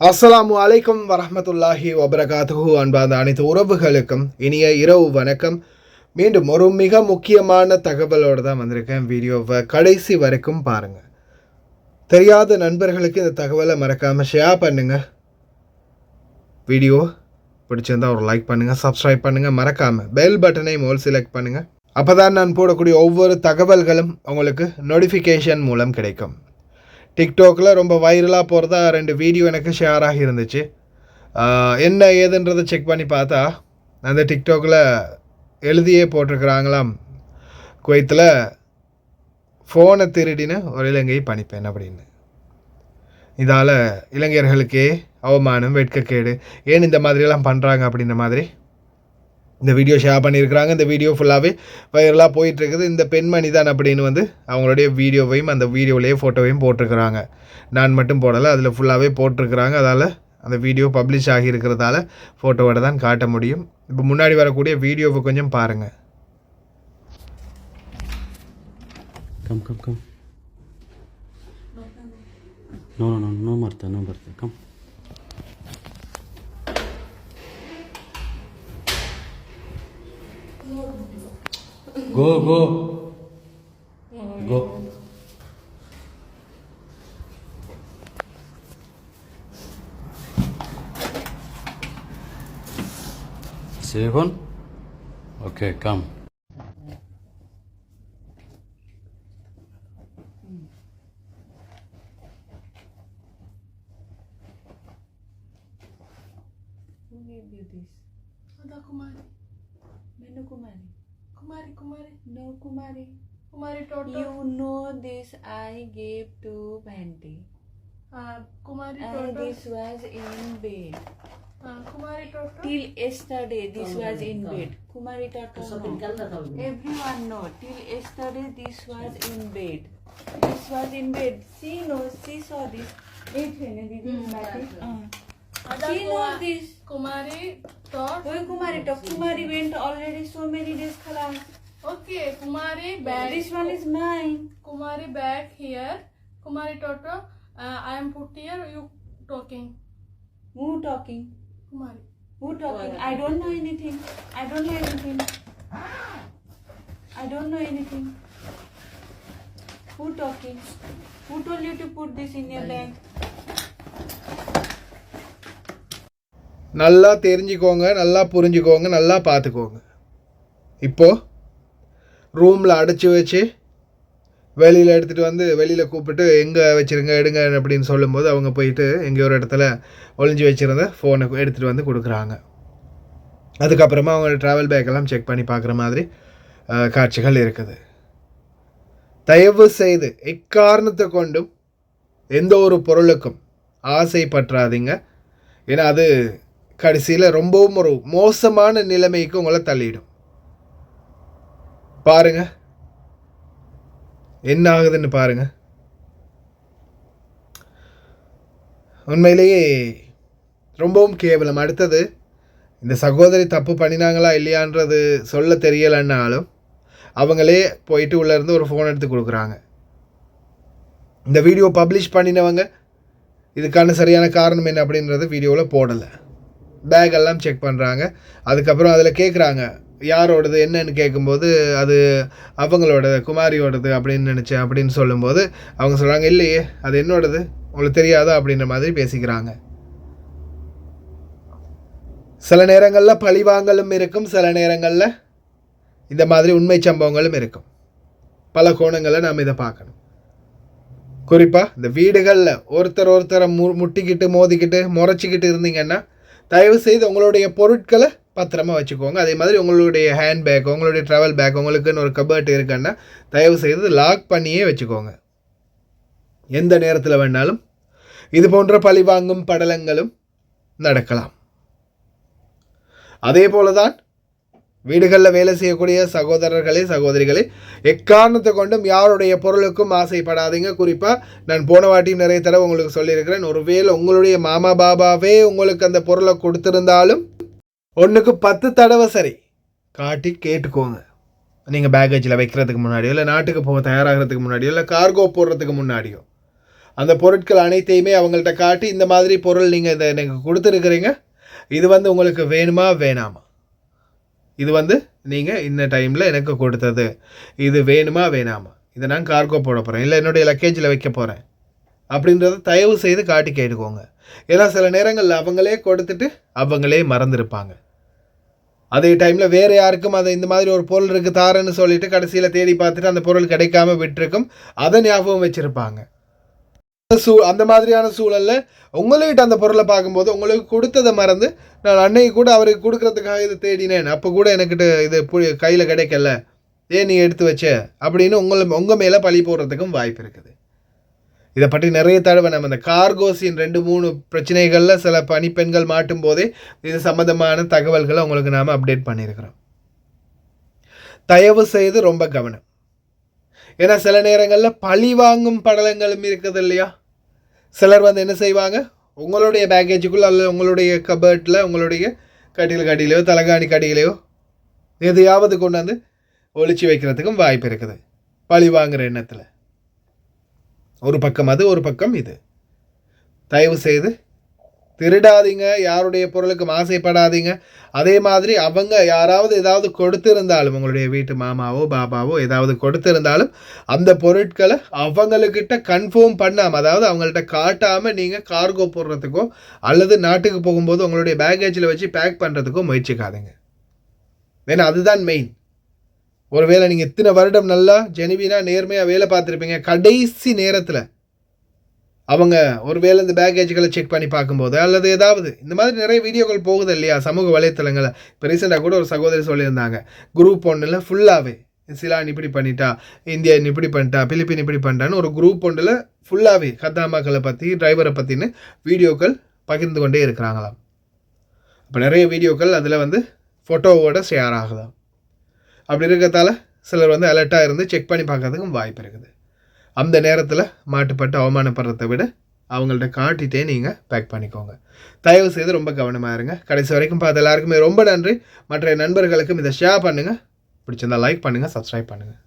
அஸ்ஸலாமு அலைக்கும் வரஹ்மத்துல்லாஹி வபரகாத்துஹு. அன்பார்ந்த அனைத்து உறவுகளுக்கும் இனிய இரவு வணக்கம். மீண்டும் ஒரு மிக முக்கியமான தகவலோடு தான் வந்திருக்கேன். வீடியோவை கடைசி வரைக்கும் பாருங்கள். தெரியாத நண்பர்களுக்கு இந்த தகவலை மறக்காமல் ஷேர் பண்ணுங்கள். வீடியோ பிடிச்சிருந்தால் ஒரு லைக் பண்ணுங்கள், சப்ஸ்கிரைப் பண்ணுங்கள், மறக்காமல் பெல் பட்டனை மோல் செலக்ட் பண்ணுங்கள். அப்போ தான் நான் போடக்கூடிய ஒவ்வொரு தகவல்களும் உங்களுக்கு நோட்டிஃபிகேஷன் மூலம் கிடைக்கும். டிக்டாக்கில் ரொம்ப வைரலாக போகிறதா 2 வீடியோ எனக்கு ஷேர் ஆகி இருந்துச்சு. என்ன ஏதுன்றதை செக் பண்ணி பார்த்தா அந்த டிக்டாக்கில் எழுதியே போட்டிருக்கிறாங்களாம், குவைத்தில் ஃபோனை திருடின ஒரு இலங்கை பணிப்பெண் அப்படின்னு. இதால் இளைஞர்களுக்கே அவமானம், வெட்கக்கேடு, ஏன் இந்த மாதிரியெல்லாம் பண்ணுறாங்க அப்படின்ற மாதிரி இந்த வீடியோ ஷேர் பண்ணியிருக்கிறாங்க. இந்த வீடியோ ஃபுல்லாகவே வைரலாக போயிட்டுருக்குது. இந்த பெண்மணி தான் அப்படின்னு அவங்களுடைய வீடியோவையும் அந்த வீடியோவிலேயே ஃபோட்டோவையும் போட்டிருக்கிறாங்க. நான் மட்டும் போடலை, அதில் ஃபுல்லாகவே போட்டிருக்கிறாங்க. அதால் அந்த வீடியோ பப்ளிஷ் ஆகியிருக்கிறதால ஃபோட்டோவோட தான் காட்ட முடியும். இப்போ முன்னாடி வரக்கூடிய வீடியோவை கொஞ்சம் பாருங்கள். Come, come, come. No, Martha, come. Go. Safe one? Okay, come. Who gave you this? Ada Kumari. Menu Kumari. Kumari. No Kumari. Kumari Toto. You know this I gave to Bhanti. Kumari Toto. And this was in bed. Kumari Toto. Till yesterday this was in bed. Kumari Toto. No. Everyone know. Till yesterday this was in bed. This was in bed. She knows. She saw this. She knows this. Kumari thought. Why Kumari talk? Kumari went already so many days class. Okay, Kumari back. This one is mine. Kumari back here. Kumari Toto. I am put here. You talking? Who talking? Kumari. Who talking? I don't know anything. I don't know anything. Who talking? Who told you to put this in your bag? நல்லா தெரிஞ்சுக்கோங்க, நல்லா புரிஞ்சுக்கோங்க, நல்லா பார்த்துக்கோங்க. இப்போது ரூமில் அடைச்சி வச்சு வெளியில் எடுத்துகிட்டு வெளியில் கூப்பிட்டு எங்கே வச்சுருங்க எடுங்க அப்படின்னு சொல்லும்போது அவங்க போயிட்டு எங்கேயோ ஒரு இடத்துல ஒளிஞ்சு வச்சுருந்த ஃபோனை எடுத்துகிட்டு கொடுக்குறாங்க. அதுக்கப்புறமா அவங்க ட்ராவல் பேக்கெல்லாம் செக் பண்ணி பார்க்குற மாதிரி காட்சிகள் இருக்குது. தயவு செய்து எக்காரணத்தை கொண்டும் எந்த ஒரு பொருளுக்கும் ஆசைப்பற்றாதீங்க. ஏன்னா அது கடைசியில் ரொம்பவும் ஒரு மோசமான நிலைமைக்கு உங்களை தள்ளிடும். பாருங்க என்ன ஆகுதுன்னு பாருங்க. உண்மையிலேயே ரொம்பவும் கேவலம். அடுத்தது, இந்த சகோதரி தப்பு பண்ணினாங்களா இல்லையான்றது சொல்ல தெரியலைன்னாலும் அவங்களே போயிட்டு உள்ளேருந்து ஒரு ஃபோன் எடுத்து கொடுக்குறாங்க. இந்த வீடியோ பப்ளிஷ் பண்ணினவங்க இதுக்கான சரியான காரணம் என்ன அப்படின்றது வீடியோவில் போடலை. பேக்கெல்லாம் செக் பண்ணுறாங்க. அதுக்கப்புறம் அதில் கேட்குறாங்க யாரோடது என்னன்னு கேட்கும்போது அது அவங்களோட குமாரியோடது அப்படின்னு நினச்சேன் அப்படின்னு சொல்லும்போது அவங்க சொல்கிறாங்க, இல்லையே அது என்னோடது, உங்களுக்கு தெரியாதா அப்படின்ற மாதிரி பேசிக்கிறாங்க. சில நேரங்களில் பழிவாங்கலும் இருக்கும், சில நேரங்களில் இந்த மாதிரி உண்மை சம்பவங்களும் இருக்கும். பல கோணங்களில் நாம் இதை பார்க்கணும். குறிப்பாக இந்த வீடுகளில் ஒருத்தரை முட்டிக்கிட்டு மோதிக்கிட்டு முறைச்சிக்கிட்டு இருந்தீங்கன்னா தயவு செய்து உங்களுடைய பொருட்களை பத்திரமா வச்சுக்கோங்க. அதே மாதிரி உங்களுடைய ஹேண்ட்பேக், உங்களுடைய ட்ராவல் பேக், உங்களுக்குன்னு ஒரு கபர்ட் இருக்குன்னா தயவு செய்து லாக் பண்ணியே வச்சுக்கோங்க. எந்த நேரத்தில் வேணாலும் இது போன்ற பழிவாங்கும் படலங்களும் நடக்கலாம். அதே போல தான் வீடுகளில் வேலை செய்யக்கூடிய சகோதரர்களே சகோதரிகளே, எக்காரணத்தை கொண்டும் யாருடைய பொருளுக்கும் ஆசைப்படாதீங்க. குறிப்பாக நான் போன வாட்டியும் நிறைய தடவை உங்களுக்கு சொல்லியிருக்கிறேன், ஒருவேளை உங்களுடைய மாமா பாபாவே உங்களுக்கு அந்த பொருளை கொடுத்துருந்தாலும் 1க்கு 10 தடவை சரி காட்டி கேட்டுக்கோங்க. நீங்கள் பேக்கேஜில் வைக்கிறதுக்கு முன்னாடியோ, இல்லை நாட்டுக்கு போக தயாராகிறதுக்கு முன்னாடியோ, இல்லை கார்கோ போடுறதுக்கு முன்னாடியோ அந்த பொருட்கள் அனைத்தையுமே அவங்கள்ட்ட காட்டி இந்த மாதிரி பொருள் நீங்கள் இதை எனக்கு கொடுத்துருக்குறீங்க, இது வந்து உங்களுக்கு வேணுமா வேணாமா, இது வந்து நீங்கள் இந்த டைமில் எனக்கு கொடுத்தது, இது வேணுமா வேணாமா, இதை நான் கார்கோ போட போகிறேன் இல்லை என்னுடைய லக்கேஜில் வைக்க போகிறேன் அப்படின்றத தயவு செய்து காட்டி கேட்டுக்கோங்க. ஏன்னா சில நேரங்களில் அவங்களே கொடுத்துட்டு அவங்களே மறந்துருப்பாங்க. அதே டைமில் வேறு யாருக்கும் அதை இந்த மாதிரி ஒரு பொருள் இருக்குது தாரன்னு சொல்லிட்டு கடைசியில் தேடி பார்த்துட்டு அந்த பொருள் கிடைக்காம விட்டுருக்கும், அதை ஞாபகம் வச்சுருப்பாங்க. அந்த மாதிரியான சூழலில் உங்கள்கிட்ட அந்த பொருளை பார்க்கும்போது உங்களுக்கு கொடுத்ததை மறந்து நான் அன்னைக்கு கூட அவருக்கு கொடுக்குறதுக்காக இதை தேடினேன், அப்போ கூட எனக்கிட்ட இது கையில் கிடைக்கல, ஏன் நீ எடுத்து வச்ச அப்படின்னு உங்கள் மேலே பழி போடுறதுக்கும் வாய்ப்பு இருக்குது. இதை பற்றி நிறைய தடவை நம்ம இந்த கார்கோஸின் 2-3 பிரச்சனைகளில் சில பணிப்பெண்கள் மாட்டும் போதே இது சம்மந்தமான தகவல்களை உங்களுக்கு நாம் அப்டேட் பண்ணியிருக்கிறோம். தயவு செய்து ரொம்ப கவனம். ஏன்னா சில நேரங்களில் பழி வாங்கும் படலங்களும் இருக்குது இல்லையா. சிலர் வந்து என்ன செய்வாங்க, உங்களுடைய பேக்கேஜுக்குள்ளே அல்ல உங்களுடைய கபர்ட்டில் உங்களுடைய கடியிலையோ தலகாணி கடியிலையோ எதையாவது கொண்டு வந்து ஒழிச்சு வைக்கிறதுக்கும் வாய்ப்பு இருக்குது பழி வாங்குகிற எண்ணத்தில். ஒரு பக்கம் அது, ஒரு பக்கம் இது. தயவு செய்து திருடாதீங்க, யாருடைய பொருளுக்கும் ஆசைப்படாதீங்க. அதே மாதிரி அவங்க யாராவது ஏதாவது கொடுத்திருந்தாலும், உங்களுடைய வீட்டு மாமாவோ பாபாவோ ஏதாவது கொடுத்திருந்தாலும் அந்த பொருட்களை அவங்கக்கிட்ட கன்ஃபார்ம் பண்ணாமல், அதாவது அவங்கள்ட்ட காட்டாமல் நீங்கள் கார்கோ போடுறதுக்கோ அல்லது நாட்டுக்கு போகும்போது உங்களுடைய பேக்கேஜில் வச்சு பேக் பண்ணுறதுக்கோ முயற்சிக்காதீங்க. ஏன்னா அதுதான் மெயின். ஒருவேளை நீங்கள் இத்தனை வருடம் நல்லா ஜெனுவினாக நேர்மையாக வேலை பார்த்துருப்பீங்க, கடைசி நேரத்தில் அவங்க ஒருவேளை இந்த பேக்கேஜுகளை செக் பண்ணி பார்க்கும்போது அல்லது ஏதாவது இந்த மாதிரி நிறைய வீடியோக்கள் போகுது இல்லையா சமூக வலைத்தளங்களில். இப்போ ரீசெண்டாக கூட ஒரு சகோதரி சொல்லியிருந்தாங்க, குரூப் ஒன்றில் ஃபுல்லாகவே சிலான் இப்படி பண்ணிட்டா, இந்தியா இப்படி பண்ணிட்டா, பிலிப்பின் இப்படி பண்ணிட்டான்னு ஒரு குரூப் ஒன்றில் ஃபுல்லாகவே கத்தாமாக்களை பற்றி டிரைவரை பற்றின்னு வீடியோக்கள் பகிர்ந்து கொண்டே இருக்கிறாங்களாம். இப்போ நிறைய வீடியோக்கள் அதில் வந்து ஃபோட்டோவோட ஷேர் ஆகுதாம். அப்படி இருக்கிறதால சிலர் வந்து அலர்ட்டாக இருந்து செக் பண்ணி பார்க்கறதுக்கும் வாய்ப்பு இருக்குது. அந்த நேரத்தில் மாட்டுப்பட்டு அவமானப்படுறதை விட அவங்கள்ட்ட காட்டிகிட்டே நீங்கள் பேக் பண்ணிக்கோங்க. தயவு செய்து ரொம்ப கவனமாக இருங்க. கடைசி வரைக்கும் பார்த்த எல்லாருக்குமே ரொம்ப நன்றி. மற்ற நண்பர்களுக்கும் இதை ஷேர் பண்ணுங்கள். பிடிச்சிருந்தால் லைக் பண்ணுங்கள், சப்ஸ்கிரைப் பண்ணுங்கள்.